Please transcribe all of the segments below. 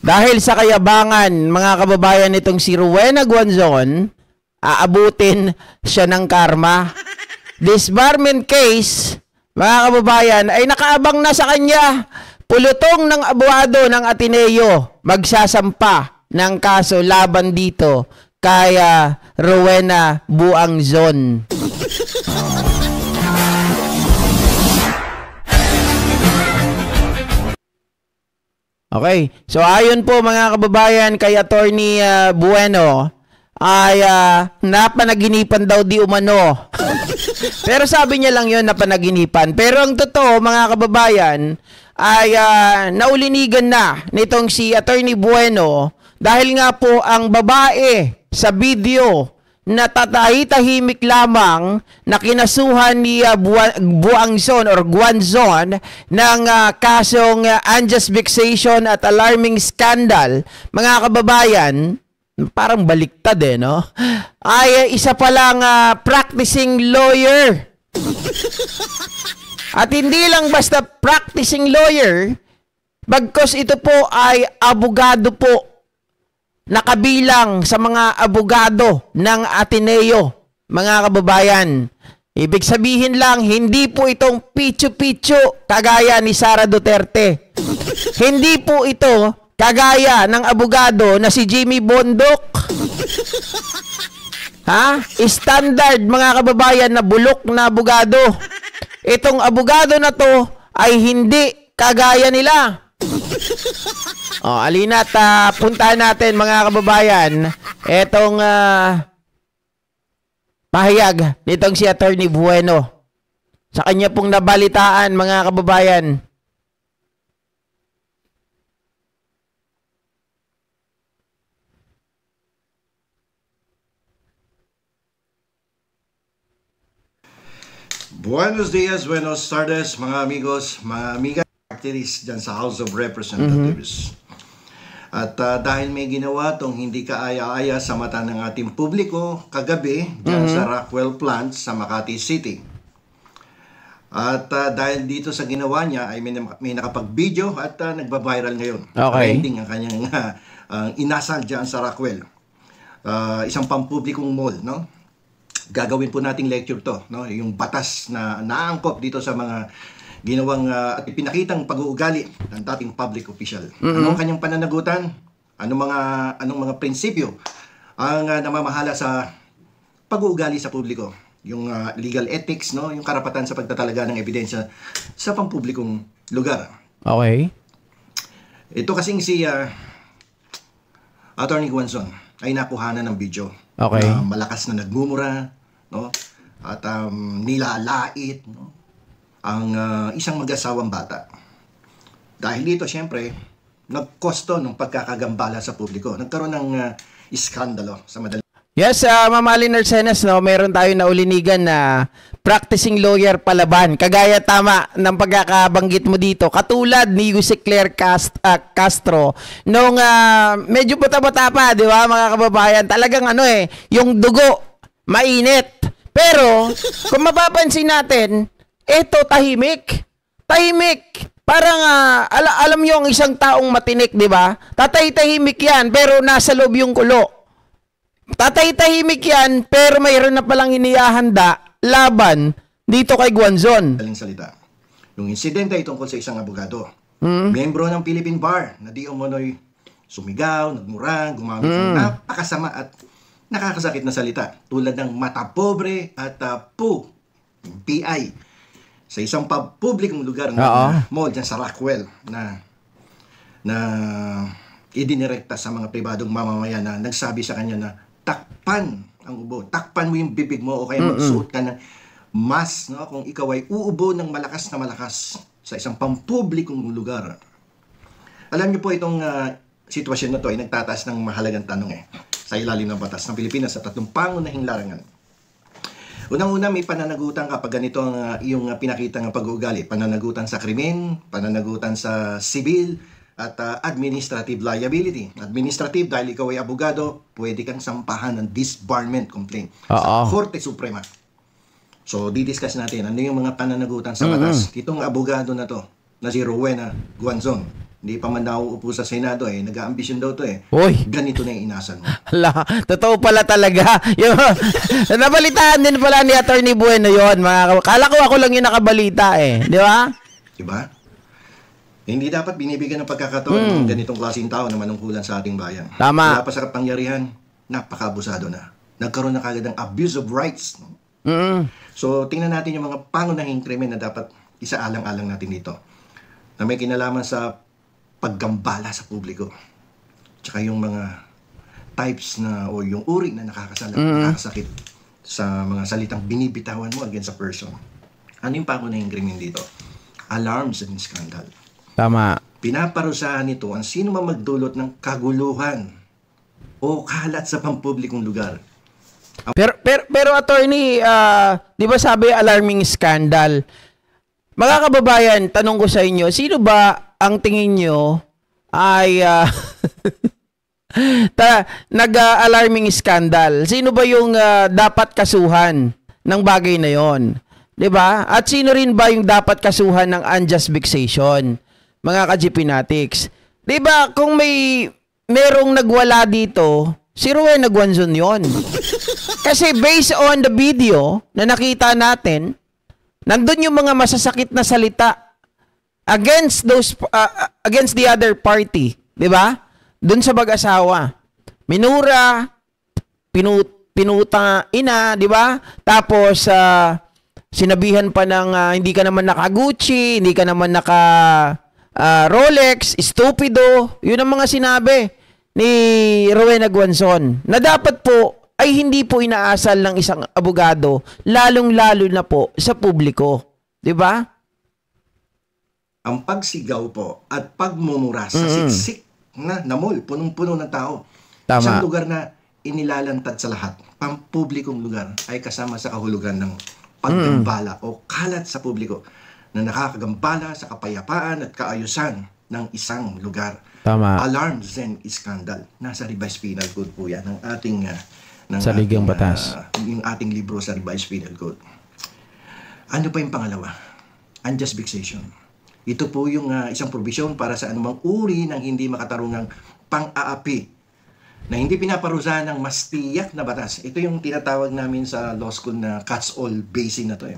Dahil sa kayabangan, mga kababayan, nitong si Rowena Guanzon, aabutin siya ng karma. Disbarment case, mga kababayan, ay nakaabang na sa kanya. Pulutong ng abogado ng Ateneo magsasampa ng kaso laban dito kay Rowena Guanzon. Okay, so ayon po mga kababayan kay Attorney Bueno ay napanaginipan daw di umano. Pero sabi niya lang yon, napanaginipan. Pero ang totoo mga kababayan ay naulinigan na nitong si Attorney Bueno dahil nga po ang babae sa video na tatahimik lamang na kinasuhan ni Guanzon or Guanzon ng kasong unjust vexation at alarming scandal, mga kababayan, parang baliktad no? Ay isa palang practicing lawyer. At hindi lang basta practicing lawyer, bagkus ito po ay abogado po, nakabilang sa mga abogado ng Ateneo, mga kababayan. Ibig sabihin lang, hindi po itong pichu-pichu kagaya ni Sara Duterte. Hindi po ito kagaya ng abogado na si Jimmy Bondok. Standard, mga kababayan, na bulok na abogado. Itong abogado na to ay hindi kagaya nila. Alina't puntahan natin mga kababayan etong pahayag nitong si Attorney Bueno sa kanya pong nabalitaan, mga kababayan. Buenos dias, buenos tardes, mga amigos, mga amiga, activists dyan sa House of Representatives. At dahil may ginawa tong hindi kaaya-aya sa mata ng ating publiko kagabi dyan sa Rockwell plant sa Makati City. At dahil dito sa ginawa niya ay may nakapag-video at nagba-viral ngayon. Okay. Trending ang kanyang inasal dyan sa Rockwell. Isang pampublikong mall, no? Gagawin po nating lecture to, no? Yung batas na naangkop dito sa mga ginawang at ipinakitang pag-uugali ng dating public official. Anong kanyang pananagutan? Anong mga prinsipyo ang namamahala sa pag-uugali sa publiko? Yung legal ethics, no? Yung karapatan sa pagtatalaga ng ebidensya sa pampublikong lugar. Okay. Ito kasing si Attorney Guanzon ay nakuhanan ng video. Okay. Malakas na nagmumura, no? At nilalait, no? Ang isang mag-asawang bata. Dahil dito, syempre, nagkosto ng pagkakagambala sa publiko. Nagkaroon ng iskandalo sa madali. Yes, Ma'am Alin Arsenas, no, meron tayo na ulinigan na practicing lawyer palaban. Kagaya tama ng pagkakabanggit mo dito. Katulad ni Jose Claire Castro, nung medyo bata-bata pa, di ba, mga kababayan, talagang yung dugo, mainit. Pero, kung mapapansin natin, eto tahimik. Tahimik. Parang alam niyo ang isang taong matinik, 'di ba? Tatay-tahimik 'yan pero nasa loob yung kulo. Tatay-tahimik 'yan pero mayroon na palang inihahanda laban dito kay Guanzon. Daling salita. Yung insidente ay tungkol sa isang abogado. Miyembro ng Philippine Bar na di umano'y sumigaw, nagmura, gumamit ng napakasama at nakakasakit na salita tulad ng mata pobre at PI. Sa isang publikong lugar ng mall dyan sa Rockwell na idinirekta sa mga pribadong mamamayan na nagsabi sa kanya na takpan ang ubo, takpan mo yung bibig mo o kaya magsuot ka ng mask, no? Kung ikaw ay uubo ng malakas na malakas sa isang pampublikong lugar. Alam niyo po itong sitwasyon na to ay nagtataas ng mahalagang tanong sa ilalim ng batas ng Pilipinas sa tatlong pangunahing larangan. Unang-una, may pananagutan kapag ganito ang iyong pinakitang pag-uugali. Pananagutan sa krimen, pananagutan sa civil, at administrative liability. Administrative, dahil ikaw ay abogado, pwede kang sampahan ng disbarment complaint sa Korte Suprema. So, didiscuss natin ano yung mga pananagutan sa batas. Itong abogado na to, na si Rowena Guanzon. Hindi pa man nauupo sa Senado nag-aambisyon daw to Uy. Ganito na yung inasal mo. Hala, totoo pala talaga. Yung, nabalitaan din pala ni Attorney Bueno yon. Kala ko ako lang yung nakabalita di ba? Diba? Hindi dapat binibigyan ng pagkakataon ng ganitong klaseng tao na manungkulan sa ating bayan. Tama. Wala pa sa kapangyarihan, napaka-abusado na. Nagkaroon na kagad ng abuse of rights. So, tingnan natin yung mga pangunahing krimen na dapat isaalang-alang natin dito. Na may kinalaman sa paggambala sa publiko. Tsaka yung mga types na o yung uri na nakakasakit sa mga salitang binibitawan mo against a person. Ano yung pangunahing krimen dito? Alarms and scandal. Tama. Pinaparusahan nito ang sino man magdulot ng kaguluhan o kalat sa pampublikong lugar. Pero attorney, di ba sabi alarming scandal? Mga kababayan, tanong ko sa inyo, sino ba ang tingin nyo ay nag-alarming scandal? Sino ba yung dapat kasuhan ng bagay na yon? Di ba? At sino rin ba yung dapat kasuhan ng unjust vexation? Mga ka-GPnatics. Di ba, kung merong nagwala dito, si Rowena Guanzon yon. Kasi based on the video na nakita natin, nandun yung mga masasakit na salita against against the other party, 'di ba? Doon sa mag-asawa. Minura, pinuta ina, 'di ba? Tapos sinabihan pa ng hindi ka naman naka-Gucci, hindi ka naman naka Rolex, stupido. 'Yun ang mga sinabi ni Rowena Guanzon. Na dapat po ay hindi po inaasal ng isang abogado, lalong-lalo na po sa publiko. 'Di ba? Ang pagsigaw po at pagmumura sa siksik na mall, punong-puno ng tao. Tama. Isang lugar na inilalantad sa lahat, pampublikong lugar, ay kasama sa kahulugan ng paggambala o kalat sa publiko na nakakagambala sa kapayapaan at kaayusan ng isang lugar. Tama. Alarms and scandal. Nasa Revised Penal Code po yan ng ating Saligang batas. Yung ating libro sa Revised Penal Code. Ano pa yung pangalawa? Unjust vexation. Ito po yung isang provision para sa anumang uri ng hindi makatarungang pang-aapi na hindi pinaparusahan ng mas tiyak na batas. Ito yung tinatawag namin sa law school na catch-all basin na to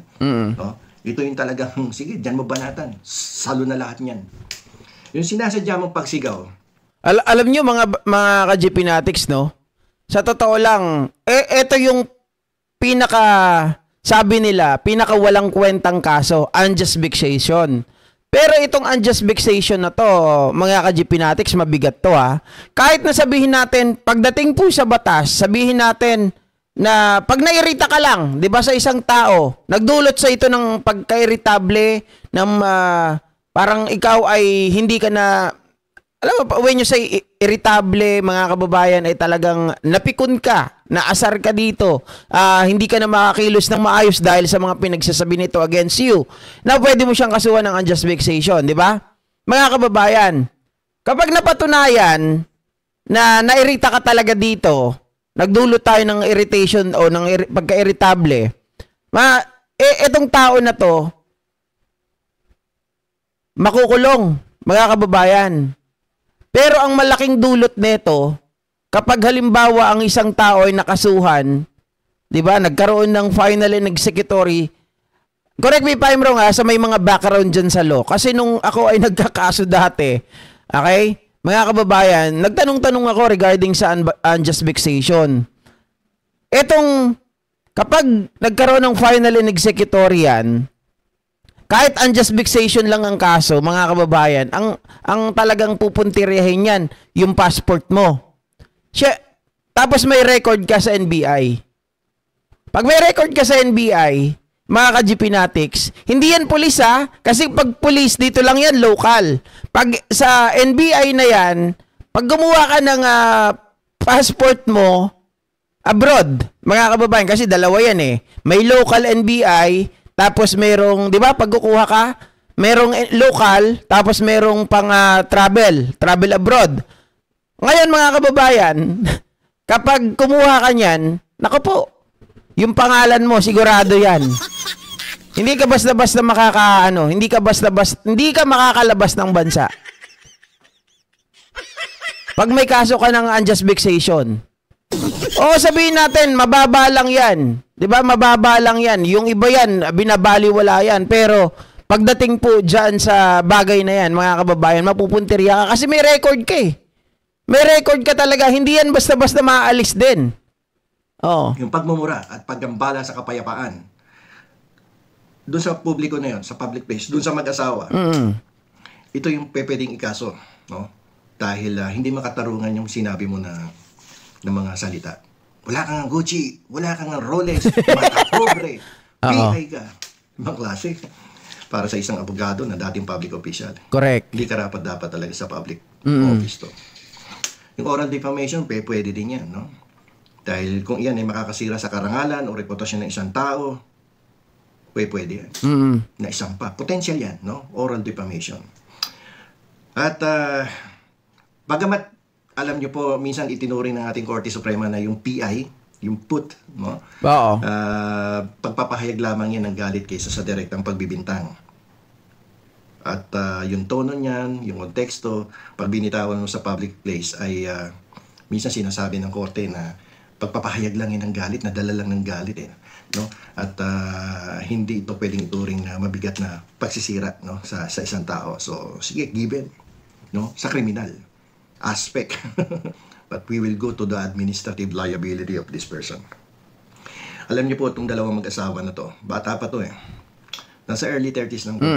No? Ito yung talagang, sige, dyan mo banatan. Salo na lahat niyan. Yung sinasadya mong pagsigaw. Alam nyo mga ka-GPnatics, no? Sa totoo lang, ito yung sabi nila, pinaka walang kwentang kaso, unjust vexation. Pero itong unjust vexation na to, mga ka-GPnatics, mabigat to Kahit na sabihin natin, pagdating po sa batas, sabihin natin na pag nairita ka lang, 'di ba, sa isang tao, nagdulot sa ito ng pagka-irritable, ng parang ikaw ay hindi ka na, alam mo, when you say irritable, mga kababayan, ay talagang napikon ka, naasar ka dito, hindi ka na makakilos ng maayos dahil sa mga pinagsasabi nito against you, na pwede mo siyang kasuhan ng unjust vexation, di ba? Mga kababayan, kapag napatunayan na nairita ka talaga dito, nagdulot tayo ng irritation o ng pagka-irritable, etong tao na to, makukulong, mga kababayan. Pero ang malaking dulot nito, kapag halimbawa ang isang tao ay nakasuhan, 'di ba? Nagkaroon ng final and executory. Correct me if I'm wrong sa may mga background diyan sa law. Kasi nung ako ay nagkakaso dati, okay? Mga kababayan, nagtanong-tanong ako regarding sa unjust vexation. Kapag nagkaroon ng final and executory yan, kahit unjust vexation lang ang kaso, mga kababayan, ang talagang pupuntiryahin yan, yung passport mo. Tapos may record ka sa NBI. Pag may record ka sa NBI, mga ka-GPnatics, hindi yan pulis kasi pag pulis, dito lang yan, local. Pag sa NBI na yan, pag gumawa ka ng passport mo, abroad, mga kababayan, kasi dalawa yan May local NBI, tapos merong, di ba, pag kukuha ka, merong local, tapos merong pang travel abroad. Ngayon, mga kababayan, kapag kumuha ka niyan, naku po, yung pangalan mo, sigurado yan. Hindi ka basta-basta hindi ka makakalabas ng bansa. Pag may kaso ka ng unjust vexation. O sabihin natin, mababa lang yan. 'Di ba? Mababa lang yan. Yung iba yan, binabaliwala yan. Pero pagdating po dyan sa bagay na yan, mga kababayan, mapupuntirya ka kasi may record ka eh. May record ka talaga. Hindi yan basta-basta maaalis din. Oo. Yung pagmumura at paggambala sa kapayapaan. Doon sa publiko na yun, sa public place, doon sa mag-asawa, ito yung pwedeng ikaso, no? Dahil hindi makatarungan yung sinabi mo na mga salita. Wala kang Gucci, wala kang Rolex, mata pobre, PI ka. Ibang klase. Para sa isang abogado na dating public official. Correct. Hindi dapat talaga sa public office to. Yung oral defamation, pwede din yan, no? Dahil kung iyan ay makakasira sa karangalan o reputasyon ng isang tao, pwede yan. Na isang pa. Potential yan, no? Oral defamation. At, bagamat, alam nyo po, minsan itinuring ng ating Korte Suprema na yung PI, yung put, no? Oo. Pagpapahayag lamang yan ng galit kaysa sa direktang pagbibintang. At yung tono niyan, yung konteksto, pag binitawan mo sa public place ay minsan sinasabi ng Korte na pagpapahayag lang yan ng galit, nadala lang ng galit eh. No? At hindi ito pwedeng ituring na mabigat na pagsisira, no? sa isang tao. So, sige, given, no? Sa criminal aspect. But we will go to the administrative liability of this person. Alam niyo po, itong dalawang mag-asawa na to, bata pa to eh. Nasa early 30s lang po.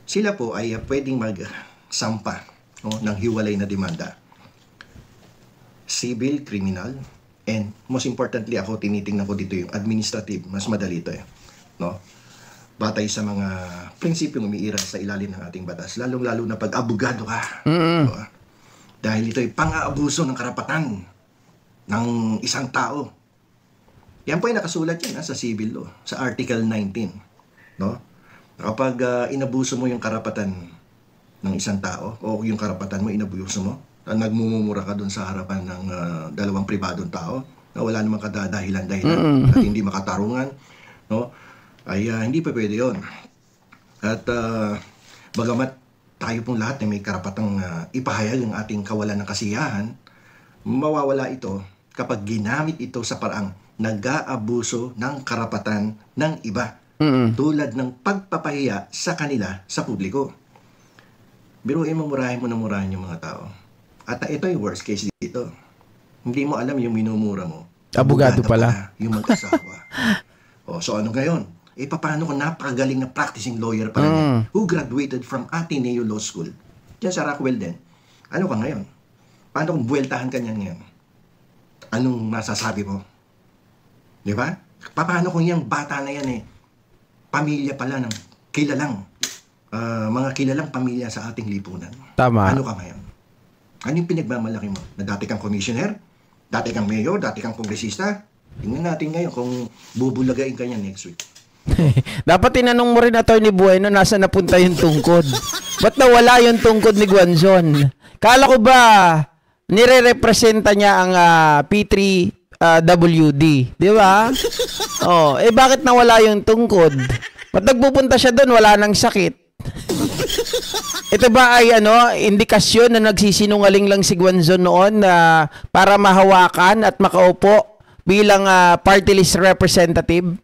Sila po ay pwedeng magsampa, no? ng hiwalay na demanda. Civil, criminal, and most importantly, ako tinitingnan ko dito yung administrative. Mas madali ito eh. No? Batay sa mga prinsipyong umiiral sa ilalim ng ating batas. Lalong-lalo na pag abogado ka. No? Dahil ito ay pang-aabuso ng karapatan ng isang tao. Yan po ay nakasulat yan sa civil law, sa Article 19. No? Kapag inabuso mo yung karapatan ng isang tao, o yung karapatan mo, inabuso mo, nagmumura ka dun sa harapan ng dalawang pribadong tao na wala namang kadadahilan-dahilan at hindi makatarungan, no? Ay hindi pa pwede yun. At bagamat tayo pong lahat na may karapatang ipahayag ang ating kawalan ng kasiyahan, mawawala ito kapag ginamit ito sa paraang nag-aabuso ng karapatan ng iba. Tulad ng pagpapahiya sa kanila sa publiko. Biruin mo, murahin yung mga tao. At ito yung worst case dito. Hindi mo alam yung minumura mo. Abogado pala. Yung mag-asawa. So ano ngayon? Paano kung napakagaling na practicing lawyer pala niya, who graduated from Ateneo Law School? Diyan sa Rockwell din. Ano ka ngayon? Paano kung buweltahan ka niyan ngayon? Anong masasabi mo? Di ba? Paano kung yung bata na yan pamilya pala ng mga kilalang pamilya sa ating lipunan? Tama. Ano ka ngayon? Ano yung pinagmamalaki mo? Na dati kang commissioner? Dati kang mayor? Dati kang kongresista? Tingnan natin ngayon kung bubulagain ka niya next week. Dapat tinanong mo rin, Atty. Bueno, nasa napunta yung tungkod. Ba't nawala yung tungkod ni Guanzon? Kala ko ba nire-representa niya ang P3WD? Di ba? Bakit nawala yung tungkod? Ba't nagpupunta siya doon? Wala nang sakit. Ito ba ay indikasyon na nagsisinungaling lang si Guanzon noon na para mahawakan at makaupo bilang party list representative?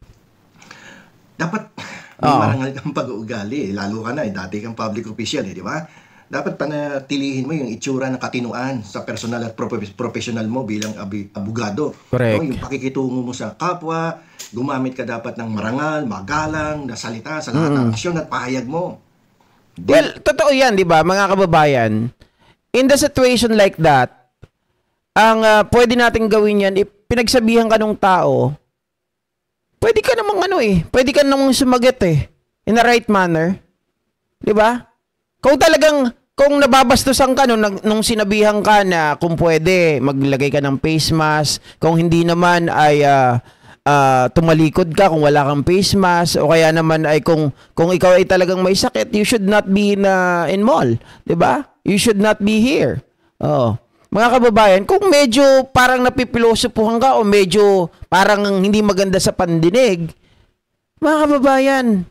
Dapat may marangal kang pag-uugali. Lalo ka na, dati kang public official, di ba? Dapat panatilihin mo yung itsura ng katinuan sa personal at professional mo bilang abogado. Correct. No? Yung pakikitungo mo sa kapwa, gumamit ka dapat ng marangal, magalang, na salita sa lahat ng aksyon at pahayag mo. Well, totoo yan, di ba, mga kababayan? In the situation like that, ang pwede natin gawin yan, pinagsabihan ka ng tao, pwede ka namang pwede ka namang sumagot in a right manner. Di ba? Kung nababastusan ka nung sinabihan ka na kung pwede, maglagay ka ng face mask, kung hindi naman ay tumalikod ka kung wala kang face mask, o kaya naman ay kung ikaw ay talagang may sakit, you should not be in mall, 'di ba? You should not be here. Mga kababayan, kung medyo parang napipilosopuhan ka o medyo parang hindi maganda sa pandinig, Mga kababayan,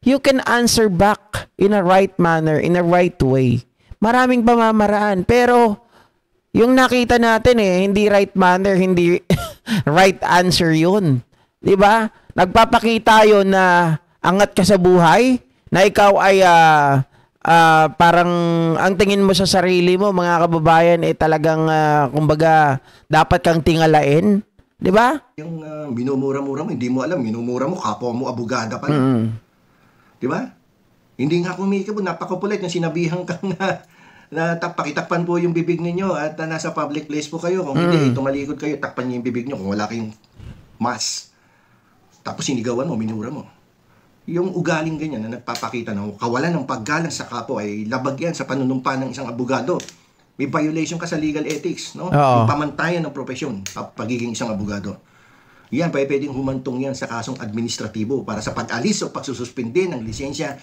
you can answer back in a right manner, in a right way. Maraming pamamaraan. Pero, yung nakita natin hindi right manner, hindi right answer yun. Diba? Nagpapakita yun na angat ka sa buhay, na ikaw ay parang ang tingin mo sa sarili mo, mga kababayan, talagang, kumbaga, dapat kang tingalain. Diba? Yung minumura-mura mo, hindi mo alam, minumura mo, kapwa mo abogada pala. Diba? Hindi nga kumikabo, napakapulit yung sinabihan kang na pakitakpan po yung bibig ninyo at nasa public place po kayo. Kung hindi, tumalikod kayo, takpan niyo yung bibig niyo kung wala kayong mask. Tapos sinigawan mo, minura mo. Yung ugaling ganyan na nagpapakita ng kawalan ng paggalang sa kapwa ay labag yan sa panunumpa ng isang abogado. May violation ka sa legal ethics, no? Yung pamantayan ng profesyon, pagiging isang abogado. Yan, pwedeng humantong yan sa kasong administratibo para sa pag-alis o pagsususpinde ng lisensya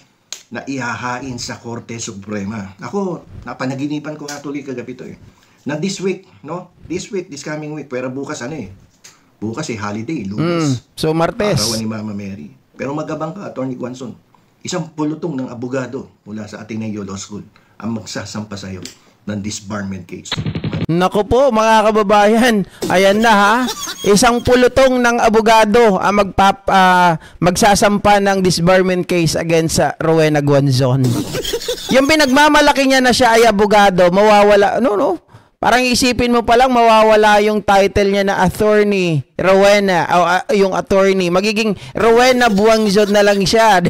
na ihahain sa Korte Suprema. Ako, napanaginipan ko nga tuloy kagabi to na this week, no? This coming week, pero bukas bukas holiday, Lunes. So, Martes. Arawan ni Mama Mary. Pero magabang ka, Atty. Guanzon. Isang pulutong ng abogado mula sa Ateneo Law School ang magsasampa sa'yo ng disbarment case. Naku po, mga kababayan, ayan na ha. Isang pulutong ng abogado ang magsasampa ng disbarment case against sa Rowena Guanzon. Yung pinagmamalaki niya na siya ay abogado, mawawala, no. Parang isipin mo pa lang, mawawala yung title niya na attorney Rowena, o yung attorney. Magiging Rowena Guanzon na lang siya.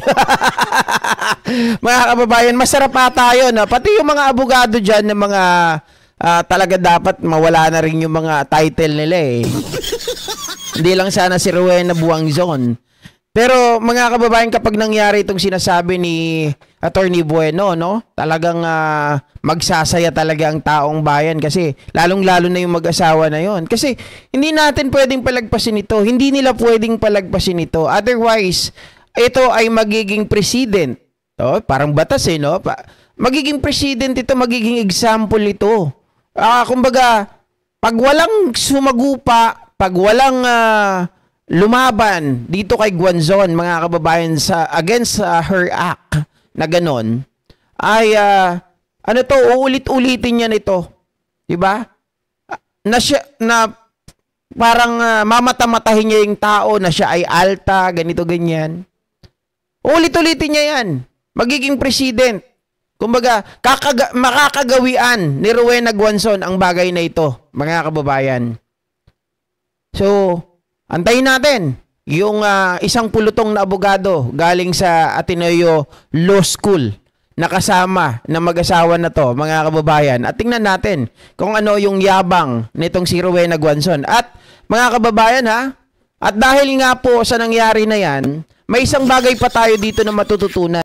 Mga kababayan, masarap pa tayo, no? Pati yung mga abogado dyan, na mga talaga dapat mawala na rin yung mga title nila Hindi lang sana si Rowena Guanzon. Pero mga kababayan, kapag nangyari itong sinasabi ni Attorney Bueno, no? Talagang magsasaya talaga ang taong bayan kasi lalong-lalo na yung mag-asawa na yon. Kasi hindi natin pwedeng palagpasin ito. Hindi nila pwedeng palagpasin ito. Otherwise, ito ay magiging precedent. Parang batas no? Magiging precedent ito, magiging example ito. Kumbaga, pag walang sumagupa, pag walang lumaban dito kay Guanzon, mga kababayan, against her act na ganon, ay uulit-ulitin niya nito. Diba? Na parang mamata-matahin niya yung tao na siya ay alta, ganito, ganyan. Ulit-ulitin niya yan. Magiging president. Kumbaga, makakagawian ni Rowena Guanzon ang bagay na ito, mga kababayan. So, antayin natin yung isang pulutong na abogado galing sa Ateneo Law School na kasama na mag-asawa na to, mga kababayan. At tingnan natin kung ano yung yabang nitong si Rowena Guanzon. At mga kababayan at dahil nga po sa nangyari na yan, may isang bagay pa tayo dito na matututunan.